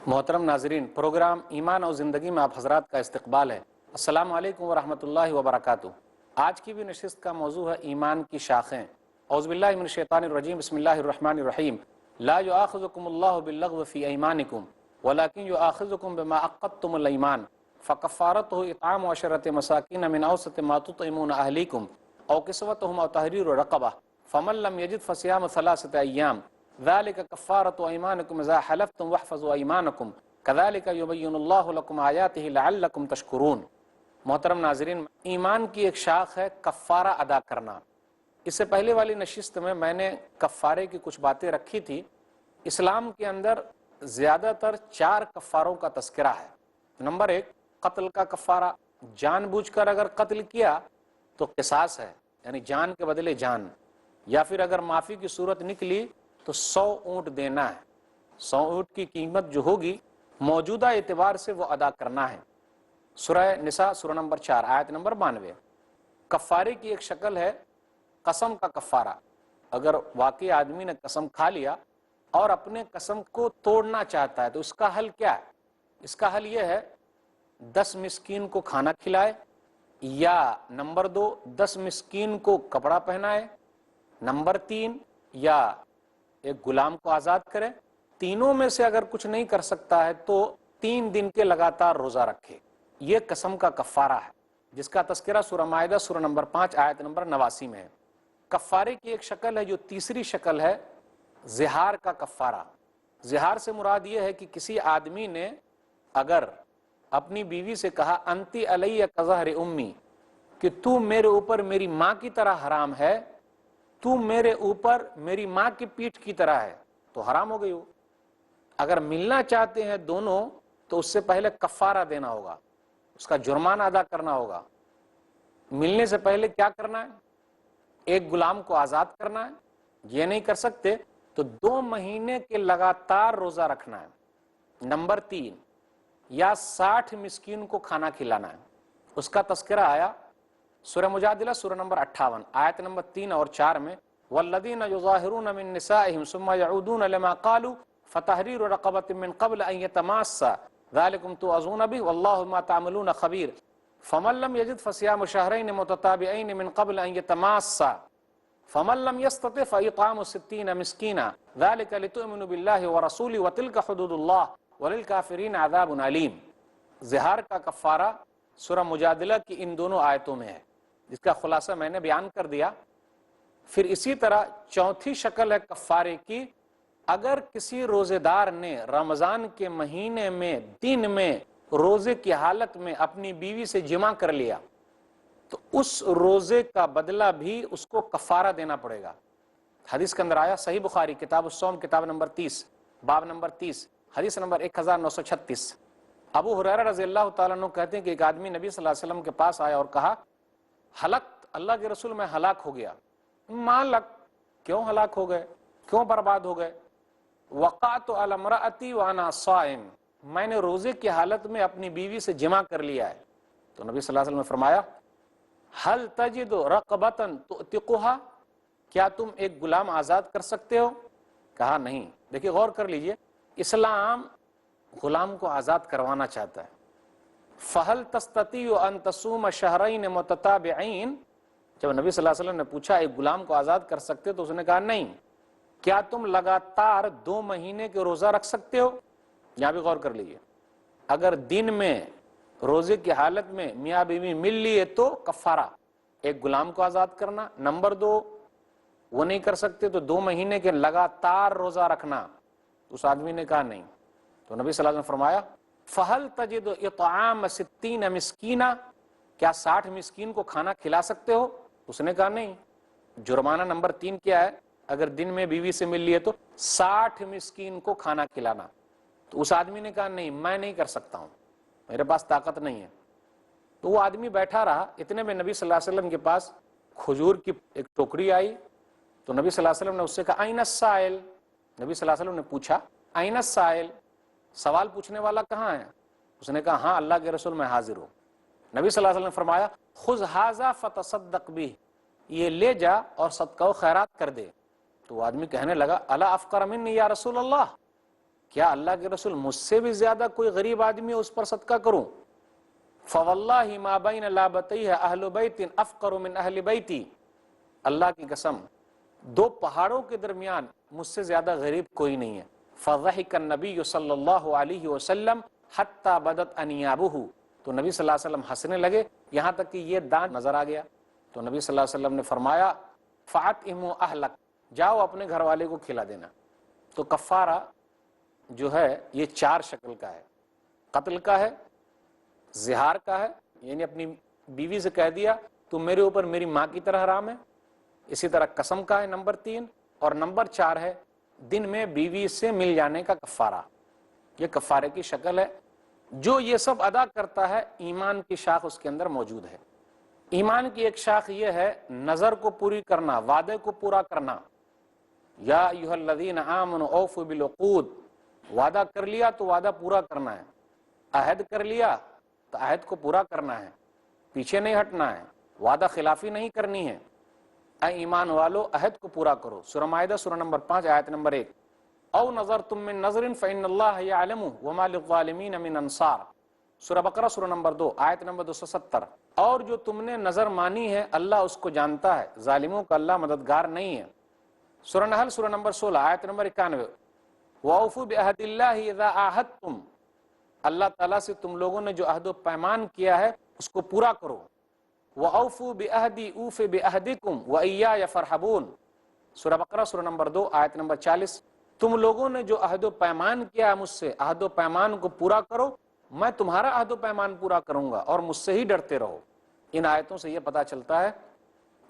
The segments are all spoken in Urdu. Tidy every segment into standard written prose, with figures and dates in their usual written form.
محترم ناظرین، پروگرام ایمان اور زندگی میں آپ حضرات کا استقبال ہے۔ السلام علیکم ورحمۃ اللہ وبرکاتہ۔ آج کی بھی نشست کا موضوع ہے ایمان کی شاخیں۔ اعوذ باللہ من الشیطان الرجیم، بسم اللہ الرحمن الرحیم۔ لا یؤاخذکم اللہ باللغو فی ایمانکم ولکن یؤاخذکم بما عقدتم الایمان فکفارتہ اطعام عشرۃ مساکین من اوسط ما تطعمون اہلیکم او کسوتہم او تحریر رقبہ فمن لم یجد فصیام ثلاثۃ ایام ذلك كفارة أيمانكم إذا حلفتم واحفظوا أيمانكم كذلك يبين الله لكم آياته لعلكم تشكرون۔ محترم ناظرین، ایمان کی ایک شاخ ہے کفارہ ادا کرنا۔ اس سے پہلے والی نشست میں نے کفارے کی کچھ باتیں رکھی تھی۔ اسلام کے اندر زیادہ تر 4 کفاروں کا تذکرہ ہے۔ نمبر 1، قتل کا کفارہ۔ جان بوجھ کر اگر قتل کیا تو قصاص ہے، یعنی جان کے بدلے جان، یا پھر اگر معافی کی صورت نکلی تو 100 اونٹ دینا ہے۔ 100 اونٹ کی قیمت جو ہوگی موجودہ اعتبار سے وہ ادا کرنا ہے۔ سورہ نساء سورہ نمبر 4 آیت نمبر 92۔ کفارے کی ایک شکل ہے قسم کا کفارہ۔ اگر واقعی آدمی نے قسم کھا لیا اور اپنے قسم کو توڑنا چاہتا ہے تو اس کا حل کیا ہے؟ اس کا حل یہ ہے 10 مسکین کو کھانا کھلائے، یا نمبر 2 10 مسکین کو کپڑا پہنائے، نمبر 3 یا ایک غلام کو آزاد کرے۔ تینوں میں سے اگر کچھ نہیں کر سکتا ہے تو 3 دن کے لگاتار روزہ رکھے۔ یہ قسم کا کفارہ ہے، جس کا تذکرہ سورہ مائدہ سورہ نمبر 5 آیت نمبر 89 میں ہے۔ کفارے کی ایک شکل ہے جو تیسری شکل ہے زہار کا کفارہ۔ زہار سے مراد یہ ہے کہ کسی آدمی نے اگر اپنی بیوی سے کہا انتی علیہ کظہر امی، کہ تو میرے اوپر میری ماں کی طرح حرام ہے، تو میرے اوپر میری ماں کی پیٹھ کی طرح ہے، تو حرام ہو گئی ہو۔ اگر ملنا چاہتے ہیں دونوں تو اس سے پہلے کفارہ دینا ہوگا، اس کا جرمانہ ادا کرنا ہوگا۔ ملنے سے پہلے کیا کرنا ہے؟ ایک غلام کو آزاد کرنا ہے۔ یہ نہیں کر سکتے تو 2 مہینے کے لگاتار روزہ رکھنا ہے۔ نمبر 3، یا 60 مسکین کو کھانا کھلانا ہے۔ اس کا تذکرہ آیا سورہ مجادلہ سورہ نمبر 58 آیت نمبر 3 اور 4 میں، والذین یظاہرون من نسائہم ثم یعودون لما قالوا فتحریر رقبۃ من قبل ان یتماسا ذلکم توعظون بہ واللہ بما تعملون خبیر فمن لم یجد فصیام شہرین متتابعین من قبل ان یتماسا فمن لم یستطع فاطعام 60 مسکینا ذلک لتؤمنوا باللہ ورسولہ وتلک حدود اللہ وللکافرین عذاب علیم۔ زہار کا کفارہ سورہ مجادلہ کی ان دونوں آیتوں میں ہے، جس کا خلاصہ میں نے بیان کر دیا۔ پھر اسی طرح چوتھی شکل ہے کفارے کی، اگر کسی روزے دار نے رمضان کے مہینے میں دن میں روزے کی حالت میں اپنی بیوی سے جمع کر لیا تو اس روزے کا بدلہ بھی اس کو کفارہ دینا پڑے گا۔ حدیث کے اندر آیا، صحیح بخاری کتاب الصوم کتاب نمبر 30 باب نمبر 30 حدیث نمبر 1936۔ ابو ہریرہ رضی اللہ تعالیٰ عنہ کہتے ہیں کہ ایک آدمی نبی صلی اللہ علیہ وسلم کے پاس آیا اور کہا، ہلکت، اللہ کے رسول میں ہلاک ہو گیا۔ مالک، کیوں ہلاک ہو گئے، کیوں برباد ہو گئے؟ وقعت علی امرأتی وانا صائم، میں نے روزے کی حالت میں اپنی بیوی سے جمع کر لیا ہے۔ تو نبی صلی اللہ علیہ وسلم نے فرمایا، هل تجد رقبۃ تعتقها، کیا تم ایک غلام آزاد کر سکتے ہو؟ کہا نہیں۔ دیکھیے غور کر لیجئے، اسلام غلام کو آزاد کروانا چاہتا ہے۔ فَهَلْ تَسْتَطِيعُ أَن تَصُومَ شَهْرَيْنِ مُتَتَابِعَيْنِ، جب نبی صلی اللہ علیہ وسلم نے پوچھا ایک غلام کو آزاد کر سکتے تو اس نے کہا نہیں۔ کیا تم لگاتار 2 مہینے کے روزہ رکھ سکتے ہو؟ یہاں بھی غور کر لیجئے، اگر دن میں روزے کی حالت میں میاں بیوی مل لیے تو کفارہ ایک غلام کو آزاد کرنا۔ نمبر 2، وہ نہیں کر سکتے تو 2 مہینے کے لگاتار روزہ رکھنا۔ اس آدمی نے کہا نہیں، تو نبی صلی اللہ علیہ وسلم نے فرمایا، فَهَلْ تَجِدُ إِطْعَامَ 60 مسکینا، کیا 60 مسکین کو کھانا کھلا سکتے ہو؟ اس نے کہا نہیں۔ جرمانہ نمبر 3 کیا ہے؟ اگر دن میں بیوی سے مل لیے تو 60 مسکین کو کھانا کھلانا۔ تو اس آدمی نے کہا نہیں، میں نہیں کر سکتا ہوں، میرے پاس طاقت نہیں ہے۔ تو وہ آدمی بیٹھا رہا، اتنے میں نبی صلی اللہ علیہ وسلم کے پاس کھجور کی ایک ٹوکری آئی۔ تو نبی صلی اللہ علیہ وسلم نے اس سے کہا این السائل، نبی صلی اللہ علیہ وسلم نے پوچھا این السائل، سوال پوچھنے والا کہاں ہے؟ اس نے کہا ہاں اللہ کے رسول میں حاضر ہوں۔ نبی صلی اللہ علیہ وسلم نے فرمایا، خذ ھذا فتصدق بہ، یہ لے جا اور صدقہ و خیرات کر دے۔ تو وہ آدمی کہنے لگا الا افقر منی یا رسول اللہ، کیا اللہ کے رسول مجھ سے بھی زیادہ کوئی غریب آدمی ہے اس پر صدقہ کروں؟ فواللہ ما بین لابتیہ اہل بیت افقر من اہل بیتی، اللہ کی قسم دو پہاڑوں کے درمیان مجھ سے زیادہ غریب کوئی نہیں ہے۔ فضحک النبی صلی اللہ علیہ وسلم حتی بدت انیابہ، تو نبی صلی اللہ علیہ وسلم ہنسنے لگے یہاں تک کہ یہ دانت نظر آ گیا۔ تو نبی صلی اللہ علیہ وسلم نے فرمایا فاطعموا اہلک، جاؤ اپنے گھر والے کو کھلا دینا۔ تو کفارہ جو ہے یہ چار شکل کا ہے، قتل کا ہے، زہار کا ہے، یعنی اپنی بیوی سے کہہ دیا تو میرے اوپر میری ماں کی طرح حرام ہے، اسی طرح قسم کا ہے نمبر 3، اور نمبر 4 ہے دن میں بیوی سے مل جانے کا کفارہ۔ یہ کفارے کی شکل ہے۔ جو یہ سب ادا کرتا ہے ایمان کی شاخ اس کے اندر موجود ہے۔ ایمان کی ایک شاخ یہ ہے نظر کو پوری کرنا، وعدے کو پورا کرنا۔ یا ایھا الذین آمنوا اوفوا بالعقود، وعدہ کر لیا تو وعدہ پورا کرنا ہے، عہد کر لیا تو عہد کو پورا کرنا ہے، پیچھے نہیں ہٹنا ہے، وعدہ خلافی نہیں کرنی ہے۔ اے ایمان والو عہد کو پورا کرو۔ سورہ مائدہ سورہ نمبر 5 آیت نمبر 1۔ او نظرتم من نظر فإن اللہ یعلم وما للظالمین من انصار، سورہ بقرہ سورہ نمبر 2 آیت نمبر 270۔ اور جو تم نے نظر مانی ہے اللہ اس کو جانتا ہے، ظالموں کا اللہ مددگار نہیں ہے۔ سورہ نحل سورہ نمبر 16 آیت نمبر 91۔ وَأَوْفُوا بِعَهْدِ اللَّهِ إِذَا عَاهَدتُّمْ، اللہ تعالیٰ سے تم لوگوں نے جو عہد و پیمان کیا ہے اس کو پورا کرو۔ وَأَوْفُوا بِعَهْدِي أُوفِ بِعَهْدِكُمْ وَإِيَّايَ فَارْحَبُونَ، سورہ بقرہ سورہ نمبر 2 آیت نمبر 40۔ تم لوگوں نے جو عہد و پیمان کیا ہے مجھ سے، عہد و پیمان کو پورا کرو، میں تمہارا عہد و پیمان پورا کروں گا، اور مجھ سے ہی ڈرتے رہو۔ ان آیتوں سے یہ پتہ چلتا ہے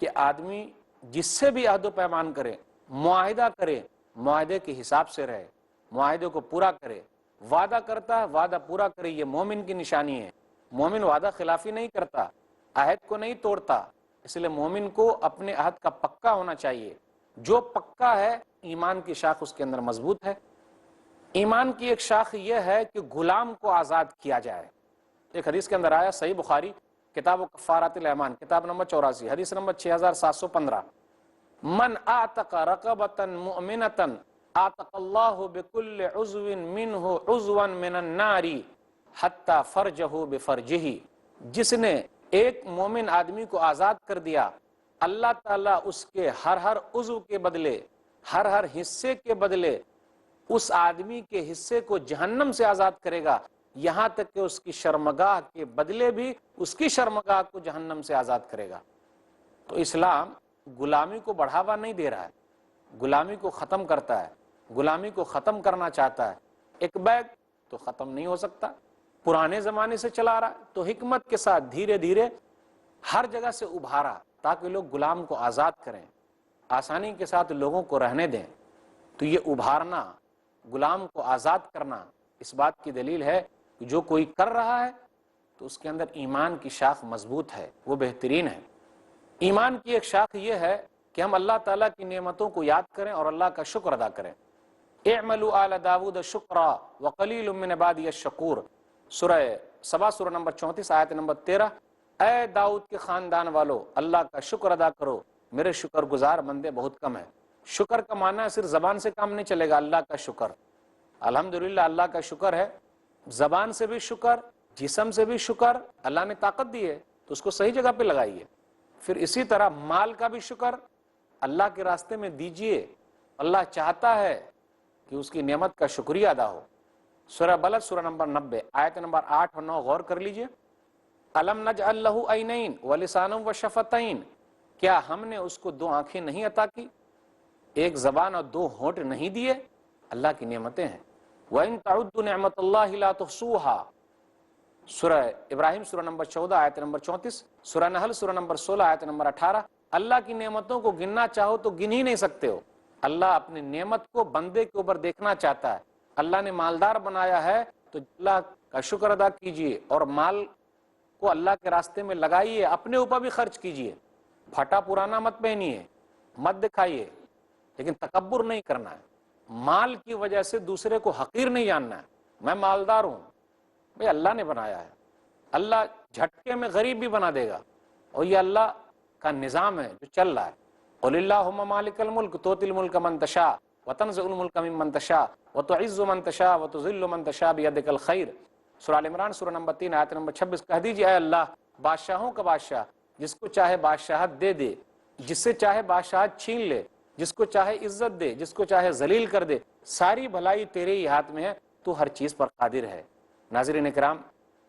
کہ آدمی جس سے بھی عہد و پیمان کرے، معاہدہ کرے، معاہدے کے حساب سے رہے، معاہدے کو پورا کرے۔ وعدہ کرتا ہے وعدہ پورا کرے، یہ مومن کی نشانی ہے۔ مومن وعدہ خلافی نہیں کرتا، عہد کو نہیں توڑتا، اس لیے مومن کو اپنے عہد کا پکا ہونا چاہیے۔ جو پکا ہے ایمان کی شاخ اس کے اندر مضبوط ہے۔ ایمان کی ایک شاخ یہ ہے کہ غلام کو آزاد کیا جائے۔ ایک حدیث کے اندر آیا، صحیح بخاری کتاب و کفارات الایمان کتاب نمبر 84 حدیث نمبر 6715، من اعتق رقبۃ مؤمنۃ اعتق اللہ بکل عضو منہ عضوا من النار حتی فرجہ بفرجہ، جس نے ایک مومن آدمی کو آزاد کر دیا اللہ تعالیٰ اس کے ہر عضو کے بدلے، ہر حصے کے بدلے اس آدمی کے حصے کو جہنم سے آزاد کرے گا، یہاں تک کہ اس کی شرمگاہ کے بدلے بھی اس کی شرمگاہ کو جہنم سے آزاد کرے گا۔ تو اسلام غلامی کو بڑھاوا نہیں دے رہا ہے، غلامی کو ختم کرتا ہے، غلامی کو ختم کرنا چاہتا ہے۔ ایک بیگ تو ختم نہیں ہو سکتا، پرانے زمانے سے چلا رہا، تو حکمت کے ساتھ دھیرے دھیرے ہر جگہ سے ابھارا تاکہ لوگ غلام کو آزاد کریں، آسانی کے ساتھ لوگوں کو رہنے دیں۔ تو یہ ابھارنا، غلام کو آزاد کرنا، اس بات کی دلیل ہے کہ جو کوئی کر رہا ہے تو اس کے اندر ایمان کی شاخ مضبوط ہے، وہ بہترین ہے۔ ایمان کی ایک شاخ یہ ہے کہ ہم اللہ تعالیٰ کی نعمتوں کو یاد کریں اور اللہ کا شکر ادا کریں۔ اعملوا آل داود شکرا وقلیل من عبادی الشکور، سورہ سبا سورہ نمبر 34 آیت نمبر 13۔ اے داؤد کے خاندان والو اللہ کا شکر ادا کرو، میرے شکر گزار بندے بہت کم ہیں۔ شکر کا معنی ہے صرف زبان سے کام نہیں چلے گا، اللہ کا شکر، الحمدللہ اللہ کا شکر ہے، زبان سے بھی شکر، جسم سے بھی شکر، اللہ نے طاقت دی ہے تو اس کو صحیح جگہ پہ لگائیے۔ پھر اسی طرح مال کا بھی شکر اللہ کے راستے میں دیجئے، اللہ چاہتا ہے کہ اس کی نعمت کا شکریہ ادا ہو۔ سورہ بلد سورہ نمبر 90 آیت نمبر 8 اور 9 غور کر لیجئے۔ الم نجعل لہ عینین ولسانا وشفتین، کیا ہم نے اس کو 2 آنکھیں نہیں عطا کی، ایک زبان اور 2 ہونٹ نہیں دیے؟ اللہ کی نعمتیں ہیں۔ وَإِن تَعُدُّوا نِعْمَةَ اللَّهِ لَا تُحْصُوهَا، سورہ ابراہیم سورہ نمبر 14 آیت نمبر 34، سورہ نحل سورہ نمبر 16 آیت نمبر 18۔ اللہ کی نعمتوں کو گننا چاہو تو گن ہی نہیں سکتے ہو۔ اللہ اپنی نعمت کو بندے کے اوپر دیکھنا چاہتا ہے۔ اللہ نے مالدار بنایا ہے تو اللہ کا شکر ادا کیجئے، اور مال کو اللہ کے راستے میں لگائیے، اپنے اوپر بھی خرچ کیجئے، پھٹا پرانا مت پہنیے، مت دکھائیے، لیکن تکبر نہیں کرنا ہے۔ مال کی وجہ سے دوسرے کو حقیر نہیں جاننا ہے، میں مالدار ہوں، بھئی اللہ نے بنایا ہے، اللہ جھٹکے میں غریب بھی بنا دے گا، اور یہ اللہ کا نظام ہے جو چل رہا ہے۔ قل اللہم مالک الملک تؤتی الملک من تشاء وتنزع الملک ممن تشاء وتعز من تشاء وتذل من تشاء بیدک الخیر۔ سورہ ال عمران سورہ نمبر 3 آیت نمبر 26۔ کہہ دیجیے اے اللہ بادشاہوں کا بادشاہ، جس کو چاہے بادشاہت دے دے، جس سے چاہے بادشاہت چھین لے، جس کو چاہے عزت دے، جس کو چاہے ذلیل کر دے، ساری بھلائی تیرے ہی ہاتھ میں ہے، تو ہر چیز پر قادر ہے۔ ناظرین کرام،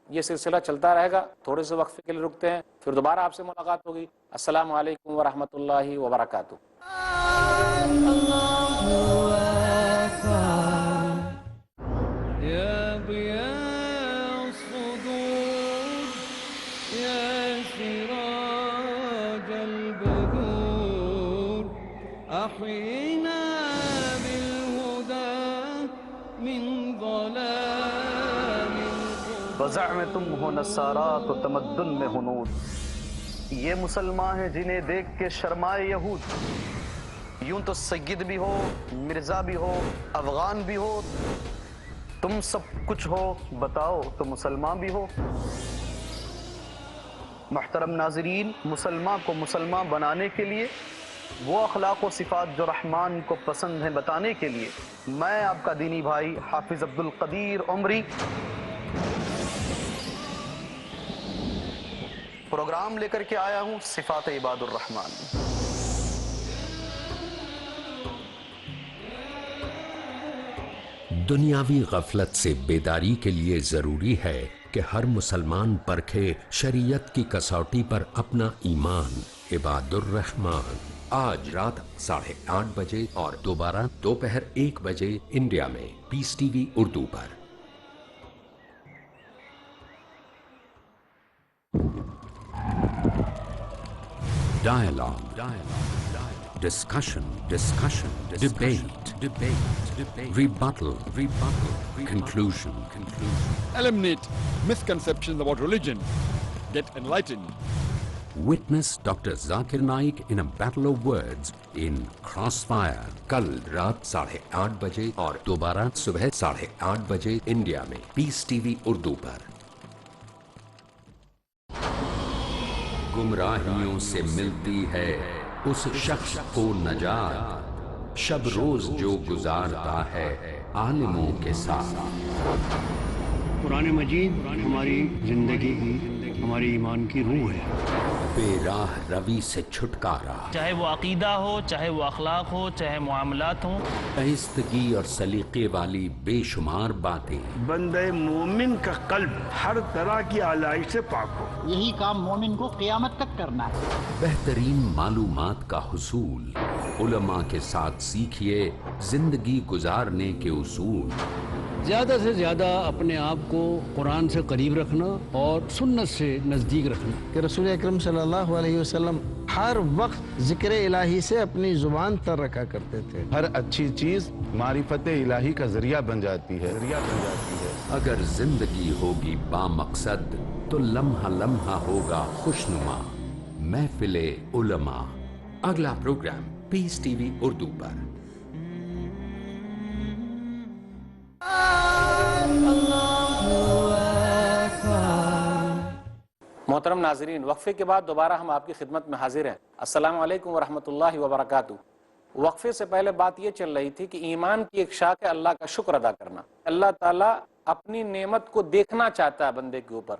یہ سلسلہ چلتا رہے گا، تھوڑے سے وقفے کے لیے رکتے ہیں، پھر دوبارہ آپ سے ملاقات ہوگی۔ السلام علیکم ورحمۃ اللہ وبرکاتہ۔ يا ضياء الصدور يا سراج البدور أحينا بالهدى من ظلام وضع میں تم ہو نصارات و تمدن میں ہنود، یہ مسلمان ہیں جنہیں دیکھ کے شرمائے یہود۔ یوں تو سید بھی ہو، مرزا بھی ہو، افغان بھی ہو، تم سب کچھ ہو، بتاؤ تو مسلمان بھی ہو۔ محترم ناظرین، مسلمان کو مسلمان بنانے کے لیے، وہ اخلاق و صفات جو رحمان کو پسند ہیں بتانے کے لیے، میں آپ کا دینی بھائی حافظ عبد القدیر عمری پروگرام لے کر کے آیا ہوں صفات عباد الرحمن۔ دنیاوی غفلت سے بیداری کے لیے ضروری ہے کہ ہر مسلمان پرکھے شریعت کی کسوٹی پر اپنا ایمان۔ عباد الرحمن آج رات 8:30 بجے اور دوبارہ دوپہر 1 بجے انڈیا میں پیس T V Urdu per. Dialogue, discussion, debate, rebuttal, conclusion. Eliminate misconceptions about religion. Get enlightened. Witness Dr. Zakir Naik in a battle of words in Crossfire. کل رات 8:30 بجے اور دوبارہ صبح 8:30 بجے انڈیا میں پیس ٹی وی اردو پر۔ گمراہیوں سے ملتی ہے اس شخص کو نجات، شب روز جو گزارتا ہے عالموں کے ساتھ۔ قرآن مجید ہماری زندگی کی، ہماری ایمان کی روح ہے۔ بے راہ روی سے چھٹکارا، چاہے وہ عقیدہ ہو، چاہے وہ اخلاق ہو، چاہے معاملات ہوں، آہستگی اور سلیقے والی بے شمار باتیں۔ بندہ مومن کا قلب ہر طرح کی آلائش سے پاک ہو۔ یہی کام مومن کو قیامت تک کرنا ہے۔ بہترین معلومات کا حصول، علماء کے ساتھ سیکھیے زندگی گزارنے کے اصول۔ زیادہ سے زیادہ اپنے آپ کو قرآن سے قریب رکھنا اور سنت سے نزدیک رکھنا۔ کہ رسول اکرم صلی اللہ علیہ وسلم ہر وقت ذکر الہی سے اپنی زبان تر رکھا کرتے تھے۔ ہر اچھی چیز معرفت الہی کا ذریعہ بن جاتی ہے۔ اگر زندگی ہوگی بامقصد تو لمحہ لمحہ ہوگا خوشنما۔ محفل علماء، اگلا پروگرام پیس ٹی وی اردو پر۔ محترم ناظرین، وقفے کے بعد دوبارہ ہم آپ کی خدمت میں حاضر ہیں۔ السلام علیکم ورحمۃ اللہ وبرکاتہ۔ وقفے سے پہلے بات یہ چل رہی تھی کہ ایمان کی ایک شاخ ہے اللہ کا شکر ادا کرنا۔ اللہ تعالیٰ اپنی نعمت کو دیکھنا چاہتا ہے بندے کے اوپر۔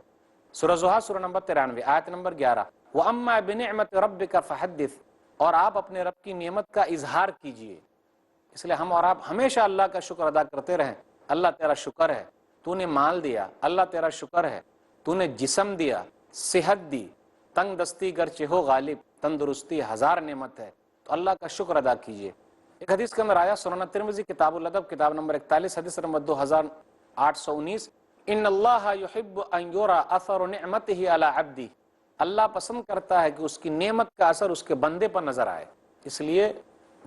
سورہ زحا سورہ نمبر 93 آیت نمبر 11، وَأَمَّا بِنِعْمَةِ رَبِّكَ فَحَدِّثْ، اور آپ اپنے رب کی نعمت کا اظہار کیجئے۔ اس لیے ہم اور آپ ہمیشہ اللہ کا شکر ادا کرتے رہیں۔ اللہ تیرا شکر ہے، تو نے مال دیا، اللہ تیرا شکر ہے، تو نے جسم دیا، صحت دی، تنگ دستی گرچہ ہو غالب، تندرستی ہزار نعمت ہے، تو اللہ کا شکر ادا کیجئے۔ ایک حدیث کے اندر آیا، سنن ترمذی کتاب الادب کتاب نمبر 41 حدیث نمبر 2819، ان اللہ یحب ان یرى اثر نعمتہ علی عبدہ، اللہ پسند کرتا ہے کہ اس کی نعمت کا اثر اس کے بندے پر نظر آئے، اس لیے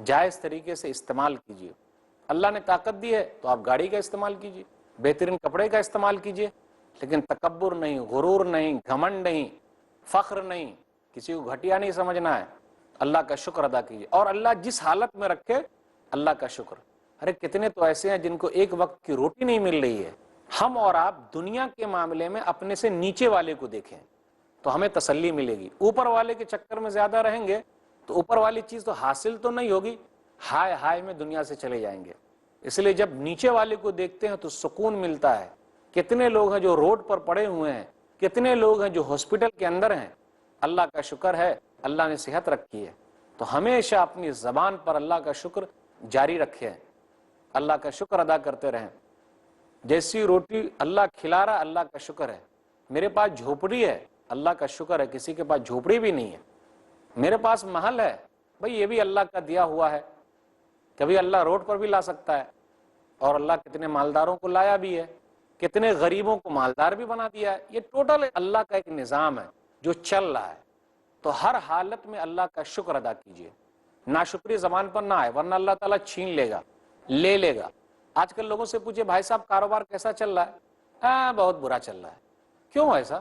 جائز طریقے سے استعمال کیجئے۔ اللہ نے طاقت دی ہے تو آپ گاڑی کا استعمال کیجئے، بہترین کپڑے کا استعمال کیجئے، لیکن تکبر نہیں، غرور نہیں، گھمنڈ نہیں، فخر نہیں، کسی کو گھٹیا نہیں سمجھنا ہے۔ اللہ کا شکر ادا کیجئے، اور اللہ جس حالت میں رکھے اللہ کا شکر۔ ارے کتنے تو ایسے ہیں جن کو ایک وقت کی روٹی نہیں مل رہی ہے۔ ہم اور آپ دنیا کے معاملے میں اپنے سے نیچے والے کو دیکھیں تو ہمیں تسلی ملے گی۔ اوپر والے کے چکر میں زیادہ رہیں گے تو اوپر والی چیز تو حاصل تو نہیں ہوگی، ہائے ہائے میں دنیا سے چلے جائیں گے۔ اس لیے جب نیچے والے کو دیکھتے ہیں تو سکون ملتا ہے. کتنے لوگ ہیں جو روڈ پر پڑے ہوئے ہیں, کتنے لوگ ہیں جو ہاسپٹل کے اندر ہیں. اللہ کا شکر ہے اللہ نے صحت رکھی ہے, تو ہمیشہ اپنی زبان پر اللہ کا شکر جاری رکھیں, اللہ کا شکر ادا کرتے رہیں. جیسی روٹی اللہ کھلا رہا اللہ کا شکر ہے. میرے پاس جھوپڑی ہے اللہ کا شکر ہے, کسی کے پاس جھوپڑی بھی نہیں ہے. میرے پاس محل ہے بھئی یہ بھی اللہ کا دیا ہوا ہے, کبھی اللہ روڈ پر بھی لا سکتا ہے. اور اللہ کتنے مالداروں کو لایا بھی ہے, کتنے غریبوں کو مالدار بھی بنا دیا ہے. یہ ٹوٹل اللہ کا ایک نظام ہے جو چل رہا ہے. تو ہر حالت میں اللہ کا شکر ادا کیجئے, ناشکری زبان پر نہ آئے ورنہ اللہ تعالیٰ چھین لے گا, لے لے گا. آج کل لوگوں سے پوچھے بھائی صاحب کاروبار کیسا چل رہا ہے؟ بہت برا چل رہا ہے. کیوں ایسا؟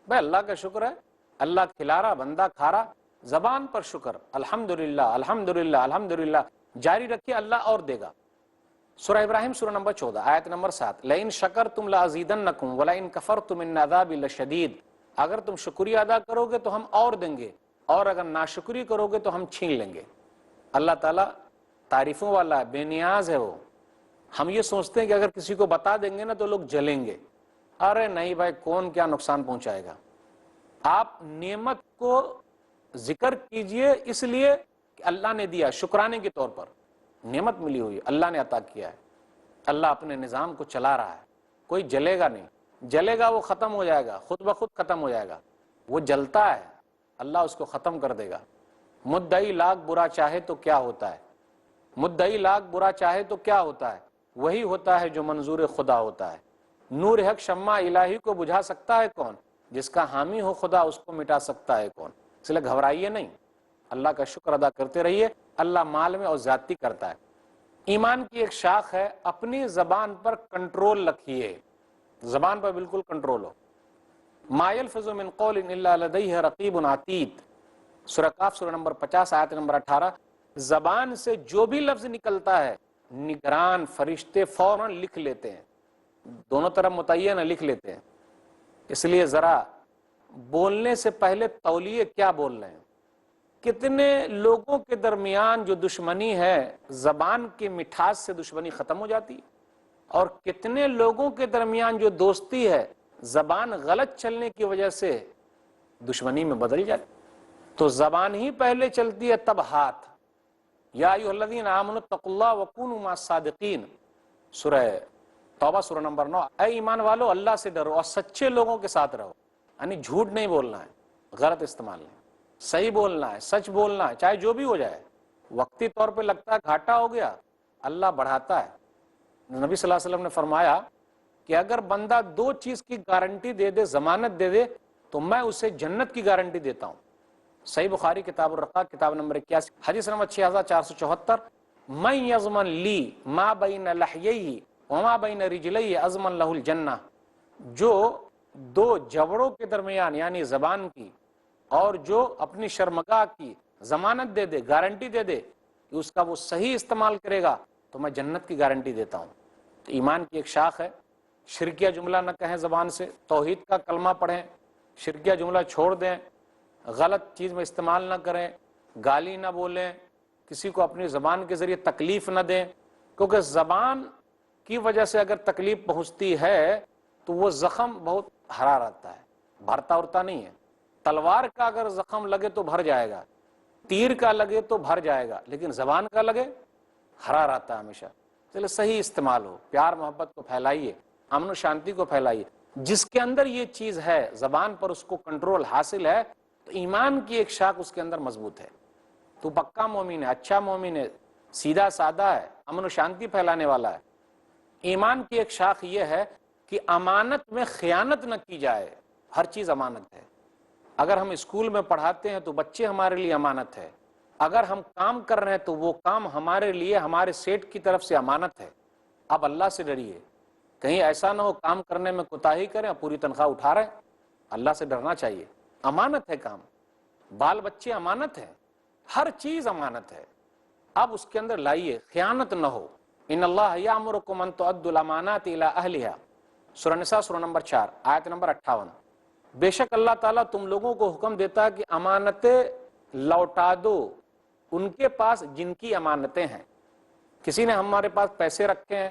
بھائی اللہ کا شکر ہے, اللہ کھلا رہا بندہ کھا رہا. زبان پر شکر, الحمدللہ الحمدللہ الحمدللہ جاری رکھیے, اللہ اور دے گا. سورہ ابراہیم سورہ نمبر 14 آیت نمبر 7, لئن شکرتم لازیدنکم ولئن کفرتم ان عذابی لشدید. اگر تم شکریہ ادا کرو گے تو ہم اور دیں گے, اور اگر ناشکری کرو گے تو ہم چھین لیں گے. اللہ تعالیٰ تعریفوں والا ہے, بے نیاز ہے وہ. ہم یہ سوچتے ہیں کہ اگر کسی کو بتا دیں گے نا تو لوگ جلیں گے. ارے نہیں بھائی, کون کیا نقصان پہنچائے گا. آپ نعمت کو ذکر کیجئے اس لیے کہ اللہ نے دیا, شکرانے کے طور پر نعمت ملی ہوئی, اللہ نے عطا کیا ہے. اللہ اپنے نظام کو چلا رہا ہے, کوئی جلے گا نہیں. جلے گا وہ ختم ہو جائے گا, خود بخود ختم ہو جائے گا. وہ جلتا ہے, اللہ اس کو ختم کر دے گا. مدعی لاکھ برا چاہے تو کیا ہوتا ہے, مدعی لاکھ برا چاہے تو کیا ہوتا ہے, وہی ہوتا ہے جو منظور خدا ہوتا ہے. نور حق شمع الہی کو بجھا سکتا ہے کون, جس کا حامی ہو خدا اس کو مٹا سکتا ہے کون. اس لیے گھبرائیے نہیں, اللہ کا شکر ادا کرتے رہیے. اللہ مال میں اور زیادتی کرتا ہے. ایمان کی ایک شاخ ہے, اپنی زبان پر کنٹرول رکھیے, زبان پر بالکل کنٹرول ہو. ما یلفظ من قول الا لدیہ رقیب عتید, سورہ کاف سورہ نمبر 50 آیت نمبر 18. زبان سے جو بھی لفظ نکلتا ہے نگران فرشتے فوراً لکھ لیتے ہیں, دونوں طرف متعین لکھ لیتے ہیں. اس لیے ذرا بولنے سے پہلے تولیے کیا بول رہے ہیں. کتنے لوگوں کے درمیان جو دشمنی ہے زبان کی مٹھاس سے دشمنی ختم ہو جاتی ہے, اور کتنے لوگوں کے درمیان جو دوستی ہے زبان غلط چلنے کی وجہ سے دشمنی میں بدل جاتی. تو زبان ہی پہلے چلتی ہے تب ہاتھ. یا ایھا الذین آمنوا اتقوا اللہ وکونوا مع الصادقین, سورہ توبہ سورہ نمبر 9. اے ایمان والو اللہ سے ڈرو اور سچے لوگوں کے ساتھ رہو. یعنی جھوٹ نہیں بولنا ہے, غلط استعمال نہیں, صحیح بولنا ہے, سچ بولنا ہے, چاہے جو بھی ہو جائے. وقتی طور پہ لگتا ہے گھاٹا ہو گیا, اللہ بڑھاتا ہے. نبی صلی اللہ علیہ وسلم نے فرمایا کہ اگر بندہ 2 چیز کی گارنٹی دے دے, ضمانت دے دے, تو میں اسے جنت کی گارنٹی دیتا ہوں. صحیح بخاری کتاب الرقاق کتاب نمبر 81 حدیث نمبر 6474. من یضمن لی ما بین لحییہ وما بین رجلیہ اضمن لہ الجنہ. جو 2 جبڑوں کے درمیان یعنی زبان کی اور جو اپنی شرمگاہ کی ضمانت دے دے, گارنٹی دے دے کہ اس کا وہ صحیح استعمال کرے گا تو میں جنت کی گارنٹی دیتا ہوں. تو ایمان کی ایک شاخ ہے. شرکیہ جملہ نہ کہیں زبان سے, توحید کا کلمہ پڑھیں, شرکیہ جملہ چھوڑ دیں, غلط چیز میں استعمال نہ کریں, گالی نہ بولیں, کسی کو اپنی زبان کے ذریعے تکلیف نہ دیں. کیونکہ زبان کی وجہ سے اگر تکلیف پہنچتی ہے تو وہ زخم بہت ہرا رہتا ہے, بھرتا ارتا نہیں ہے. تلوار کا اگر زخم لگے تو بھر جائے گا, تیر کا لگے تو بھر جائے گا, لیکن زبان کا لگے ہرا رہتا ہے ہمیشہ. چلے صحیح استعمال ہو, پیار محبت کو پھیلائیے, امن و شانتی کو پھیلائیے. جس کے اندر یہ چیز ہے زبان پر اس کو کنٹرول حاصل ہے تو ایمان کی ایک شاخ اس کے اندر مضبوط ہے. تو پکا مومن ہے, اچھا مومن ہے, سیدھا سادہ ہے, امن و شانتی پھیلانے والا ہے. ایمان کی ایک شاخ یہ ہے کہ امانت میں خیانت نہ کی جائے. ہر چیز امانت ہے. اگر ہم اسکول میں پڑھاتے ہیں تو بچے ہمارے لیے امانت ہے. اگر ہم کام کر رہے ہیں تو وہ کام ہمارے لیے ہمارے سیٹ کی طرف سے امانت ہے. اب اللہ سے ڈریے, کہیں ایسا نہ ہو کام کرنے میں کوتاہی کریں اور پوری تنخواہ اٹھا رہے ہیں. اللہ سے ڈرنا چاہیے. امانت ہے کام, بال بچے امانت ہے, ہر چیز امانت ہے. اب اس کے اندر لائیے, خیانت نہ ہو. ان اللہ یامرکم ان تؤدوا الامانات الی اہلھا, سورہ نساء سورہ نمبر 4 آیت نمبر 58. بے شک اللہ تعالیٰ تم لوگوں کو حکم دیتا ہے کہ امانتیں لوٹا دو ان کے پاس جن کی امانتیں ہیں. کسی نے ہمارے پاس پیسے رکھے ہیں،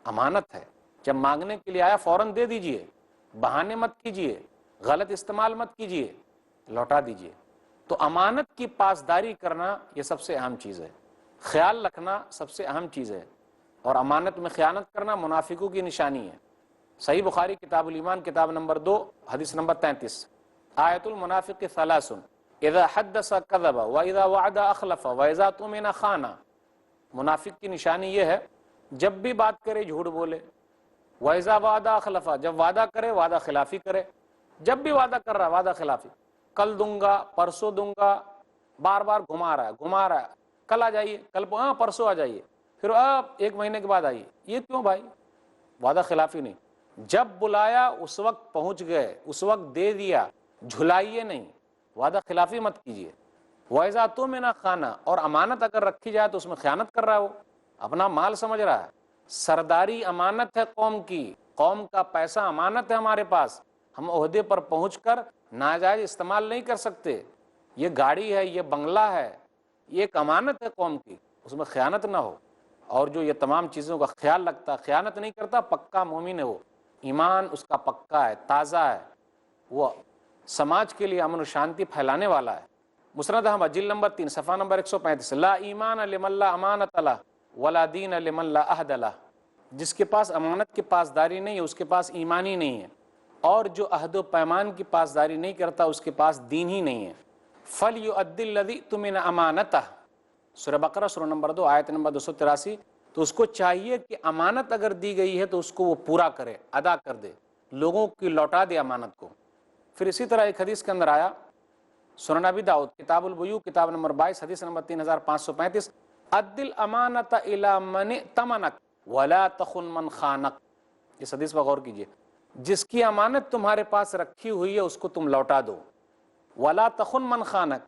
امانت ہے، جب مانگنے کے لیے آیا فوراً دے دیجئے، بہانے مت کیجئے، غلط استعمال مت کیجئے، لوٹا دیجئے۔ تو امانت کی پاسداری کرنا یہ سب سے اہم چیز ہے، خیال رکھنا سب سے اہم چیز ہے، اور امانت میں خیانت کرنا منافقوں کی نشانی ہے۔ صحیح بخاری کتاب الایمان کتاب نمبر 2 حدیث نمبر 33، آیت المنافق ثلاث اذا حدث کذب واذا وعد اخلف واذا اؤتمن خان۔ منافق کی نشانی یہ ہے جب بھی بات کرے جھوٹ بولے، واذا وعد اخلف، جب وعدہ کرے وعدہ خلافی کرے، جب بھی وعدہ کر رہا ہے وعدہ خلافی، کل دوں گا، پرسوں دوں گا، بار بار گھما رہا ہے، کل آ جائیے، کل پرسوں آ جائیے، پھر آپ 1 مہینے کے بعد آئیے، یہ کیوں بھائی؟ وعدہ خلافی نہیں، جب بلایا اس وقت پہنچ گئے، اس وقت دے دیا، جھلائیے نہیں، وعدہ خلافی مت کیجیے۔ وَإِذَا تُؤْمِنَ خَانَ، اور امانت اگر رکھی جائے تو اس میں خیانت کر رہا ہے، وہ اپنا مال سمجھ رہا ہے۔ سرداری امانت ہے قوم کی، قوم کا پیسہ امانت ہے ہمارے پاس، ہم عہدے پر پہنچ کر ناجائز استعمال نہیں کر سکتے۔ یہ گاڑی ہے، یہ بنگلہ ہے، یہ ایک امانت ہے قوم کی، اس میں خیانت نہ ہو۔ اور جو یہ تمام چیزوں کا خیال رکھتا، خیانت نہیں کرتا، پکا مومن ہے، وہ ایمان اس کا پکا ہے، تازہ ہے، وہ سماج کے لیے امن و شانتی پھیلانے والا ہے۔ مسند احمد جلد نمبر 3 صفحہ نمبر 135، لا ایمان لمن لا امانت لہ ولا دین لمن لا عہد لہ۔ جس کے پاس امانت کی پاسداری نہیں ہے اس کے پاس ایمان ہی نہیں ہے، اور جو عہد و پیمان کی پاسداری نہیں کرتا اس کے پاس دین ہی نہیں ہے۔ فَلْيُؤَدِّ الَّذِي اؤْتُمِنَ امانتہ، سورہ بقرہ سورہ نمبر 2 آیت نمبر 283۔ تو اس کو چاہیے کہ امانت اگر دی گئی ہے تو اس کو وہ پورا کرے، ادا کر دے، لوگوں کی لوٹا دے امانت کو۔ پھر اسی طرح ایک حدیث کے اندر آیا، سنن ابی داؤد کتاب البیوع کتاب نمبر 22 حدیث نمبر 3535، ادِ الامانۃ الی من ائتمنک ولا تخن من خانک۔ اس حدیث پر غور کیجیے، جس کی امانت تمہارے پاس رکھی ہوئی ہے اس کو تم لوٹا دو، ولا تخن من خانک،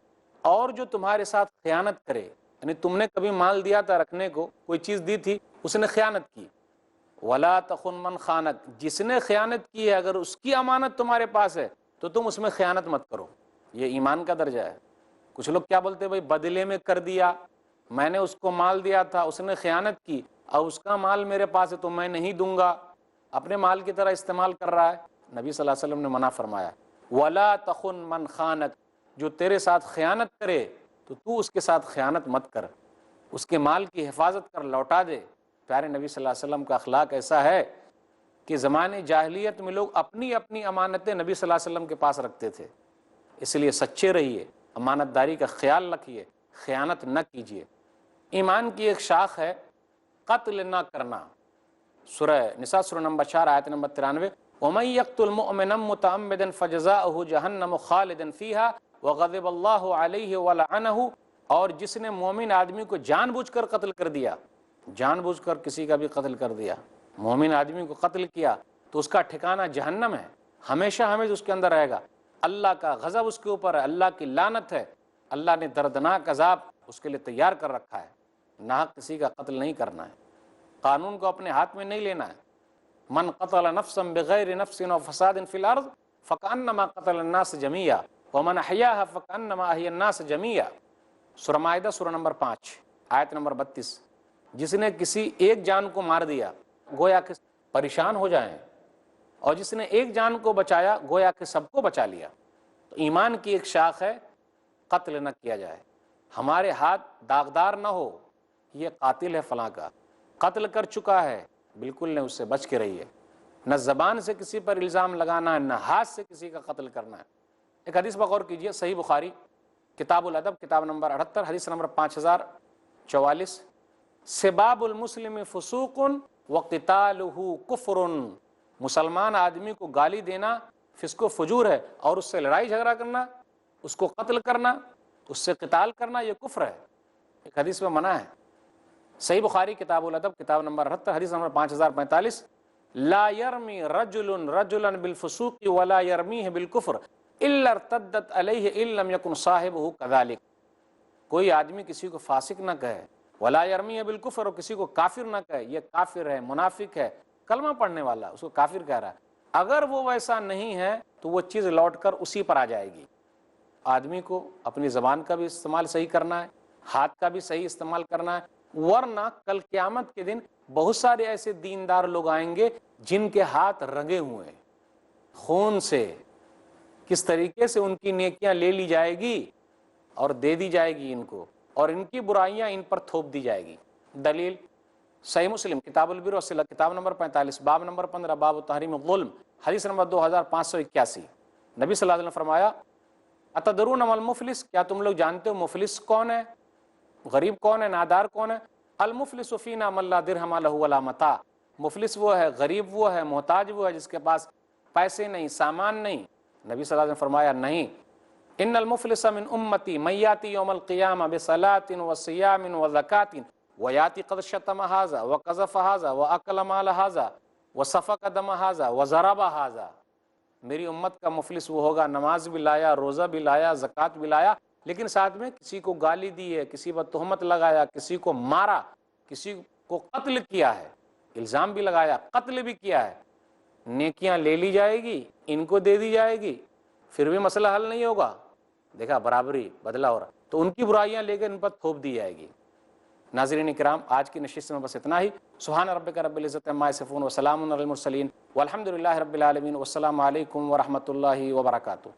اور جو تمہارے ساتھ خیانت کرے، یعنی تم نے کبھی مال دیا تھا رکھنے کو، کوئی چیز دی تھی، اس نے خیانت کی، ولا تخن من خانک، جس نے خیانت کی ہے اگر اس کی امانت تمہارے پاس ہے تو تم اس میں خیانت مت کرو۔ یہ ایمان کا درجہ ہے۔ کچھ لوگ کیا بولتے ہیں، بھائی بدلے میں کر دیا، میں نے اس کو مال دیا تھا، اس نے خیانت کی، اور اس کا مال میرے پاس ہے تو میں نہیں دوں گا، اپنے مال کی طرح استعمال کر رہا ہے۔ نبی صلی اللہ علیہ وسلم نے منع فرمایا، ولا تخن من خانک، جو تیرے ساتھ خیانت کرے تو تو اس کے ساتھ خیانت مت کر، اس کے مال کی حفاظت کر، لوٹا دے۔ پیارے نبی صلی اللہ علیہ وسلم کا اخلاق ایسا ہے کہ زمانے جاہلیت میں لوگ اپنی اپنی امانتیں نبی صلی اللہ علیہ وسلم کے پاس رکھتے تھے۔ اس لیے سچے رہیے، امانت داری کا خیال رکھیے، خیانت نہ کیجیے۔ ایمان کی ایک شاخ ہے قتل نہ کرنا، سورہ نساء سورہ نمبر 4 آیت نمبر 93، وَمَن يَقْتُلْ مُؤْمِنًا مُتَعَمِّدًا فَجَزَاؤُهُ جَهَنَّمُ خَالِدًا فِيهَا وَغَضِبَ اللَّهُ عَلَيْهِ وَلَعَنَهُ، اور جس نے مومن آدمی کو جان بوجھ کر قتل کر دیا، جان بوجھ کر کسی کا بھی قتل کر دیا، مومن آدمی کو قتل کیا تو اس کا ٹھکانہ جہنم ہے، ہمیشہ ہمیشہ اس کے اندر رہے گا، اللہ کا غضب اس کے اوپر ہے، اللہ کی لعنت ہے، اللہ نے دردناک عذاب اس کے لیے تیار کر رکھا ہے۔ ناحق کسی کا قتل نہیں کرنا ہے، قانون کو اپنے ہاتھ میں نہیں لینا ہے۔ من قتل نفسا بغیر نفس و فساد فی الارض فکأنما قتل الناس جمیعا ومن احیاها فکأنما احیا الناس جمیعا، سورہ مائدہ سورہ نمبر 5 آیت نمبر 32۔ جس نے کسی ایک جان کو مار دیا گویا کہ پریشان ہو جائیں، اور جس نے ایک جان کو بچایا گویا کہ سب کو بچا لیا۔ تو ایمان کی ایک شاخ ہے قتل نہ کیا جائے، ہمارے ہاتھ داغدار نہ ہو، یہ قاتل ہے فلاں کا، قتل کر چکا ہے، بالکل نہیں، اس سے بچ کے رہیے۔ نہ زبان سے کسی پر الزام لگانا ہے، نہ ہاتھ سے کسی کا قتل کرنا ہے۔ ایک حدیث پر غور کیجیے، صحیح بخاری کتاب الادب کتاب نمبر 78 حدیث نمبر 5044، سباب المسلم فسوق وقتالہ کفر، مسلمان آدمی کو گالی دینا فسق و فجور ہے، اور اس سے لڑائی جھگڑا کرنا، اس کو قتل کرنا، اس سے قتال کرنا، یہ کفر ہے۔ ایک حدیث میں منع ہے، صحیح بخاری کتاب الادب کتاب نمبر 78 حدیث نمبر 5045، لا يرمی رجل رجلا بالفسوق ولا يرمیہ بالکفر الا ارتدت علیہ ان لم یکن صاحبہ کذالک، کوئی آدمی کسی کو فاسق نہ کہے، ولا یرمیہ بالکفر، اور کسی کو کافر نہ کہے، یہ کافر ہے، منافق ہے، کلمہ پڑھنے والا اس کو کافر کہہ رہا ہے۔ اگر وہ ویسا نہیں ہے تو وہ چیز لوٹ کر اسی پر آ جائے گی۔ آدمی کو اپنی زبان کا بھی استعمال صحیح کرنا ہے، ہاتھ کا بھی صحیح استعمال کرنا ہے، ورنہ کل قیامت کے دن بہت سارے ایسے دیندار لوگ آئیں گے جن کے ہاتھ رنگے ہوئے ہیں خون سے، کس طریقے سے ان کی نیکیاں لے لی جائے گی اور دے دی جائے گی ان کو، اور ان کی برائیاں ان پر تھوپ دی جائے گی۔ دلیل صحیح مسلم کتاب البر والصلہ کتاب نمبر 45 باب نمبر 15 باب تحریم الظلم حدیث نمبر 2581، نبی صلی اللہ علیہ وسلم فرمایا اتدرون ما المفلس، کیا تم لوگ جانتے ہو مفلس کون ہے، غریب کون ہے، نادار کون ہے؟ المفلس فینا من لا درہم لہ ولا متاع، مفلس وہ ہے، غریب وہ ہے، محتاج وہ ہے جس کے پاس پیسے نہیں، سامان نہیں۔ نبی صلی اللہ علیہ وسلم فرمایا نہیں، ان المفلس من امتی من یاتی یوم القیامہ بصلاۃ وصیام وزکاۃ ویاتی قد شتم ھذا وقذف ھذا واکل مال ھذا وسفک دم ھذا وضرب ھذا، میری امت کا مفلس وہ ہوگا نماز بھی لایا، روزہ بھی لایا، زکوٰۃ بھی لایا، لیکن ساتھ میں کسی کو گالی دی ہے، کسی پر تہمت لگایا، کسی کو مارا، کسی کو قتل کیا ہے، الزام بھی لگایا، قتل بھی کیا ہے۔ نیکیاں لے لی جائے گی، ان کو دے دی جائے گی، پھر بھی مسئلہ حل نہیں ہوگا۔ دیکھا برابری بدلہ ہو رہا، تو ان کی برائیاں لے کے ان پر تھوپ دی جائے گی۔ ناظرین کرام، آج کی نشست میں بس اتنا ہی۔ سبحان ربک رب العزت عما یصفون وسلام علی المرسلین والحمد للہ رب العالمین، والسلام علیکم ورحمۃ اللہ وبرکاتہ۔